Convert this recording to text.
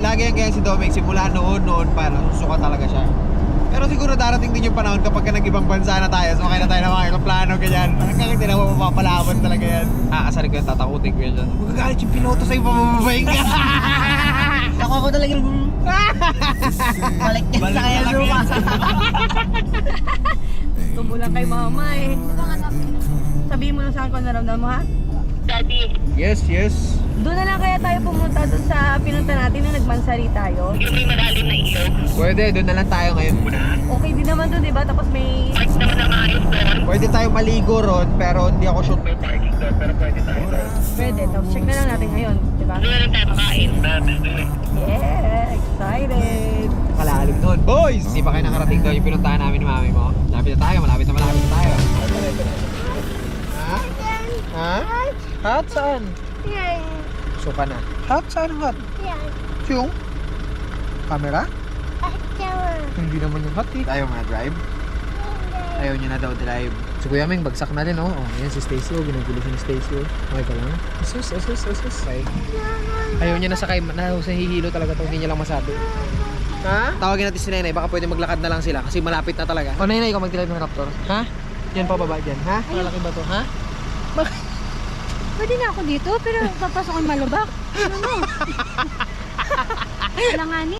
Lagi yan kaya si Doming, simula noon pa, nasusuka talaga siya. Pero siguro darating din yung panahon kapag nag-ibang bansa na tayo, sumakay na tayo ng mga aeroplano, ganyan. Hanggang hindi na mapapalaban talaga yan. Aasarin ko yan, tatakutin ko yan dyan. Magagalit yung piloto sa'yo, pamababayin ka. Ako talaga balik yan sa kaya lupa. Tumulang kay mama eh. Sabihin mo lang sa akin kung naramdaman mo ha? Daddy, Yes, yes. Doon na lang kaya tayo pumunta doon sa pinunta natin nung nagmansari tayo. yung may malalim na ilog. Pwede, doon na lang tayo ngayon. Okay din naman doon, di ba? Tapos may... Park naman ang ayos doon. Pwede tayo maligo ron, pero hindi ako sure. May parking doon, pero pwede tayo doon. Pwede. Tapos check na lang natin ngayon, di ba? Doon na rin tayo makain. Yeah! Excited! Kalalim nun. Boys! Hindi pa kayo nakarating doon yung pinuntahan namin ni mami mo. Malapit na tayo, malapit na tayo. Ha? Ha? Hot saan? Yan. Suka na. Hot saan hot? Yan. Yung? Camera? Asawa. Hindi naman yung hot eh. Ayaw nga drive? Ayaw niya na daw drive. Si Kuya Ming, bagsak na rin oh. Yan si Stacy oh. Ginugulo siya ni Stacy oh. Okay ka lang? Asus. Okay. Ayaw niya na sakay. Sa hihilo talaga to. Hindi niya lang masabi. Ha? Tawagin natin si Nenay. Baka pwede maglakad na lang sila. Kasi malapit na talaga. O Nenay, ikaw mag-drive ng Raptor. Ha? Yan pa baba dyan. Ha? Malaki ba to? Ha? Pwede na ako dito, pero papasok ang malubak. Ano? Alanganin.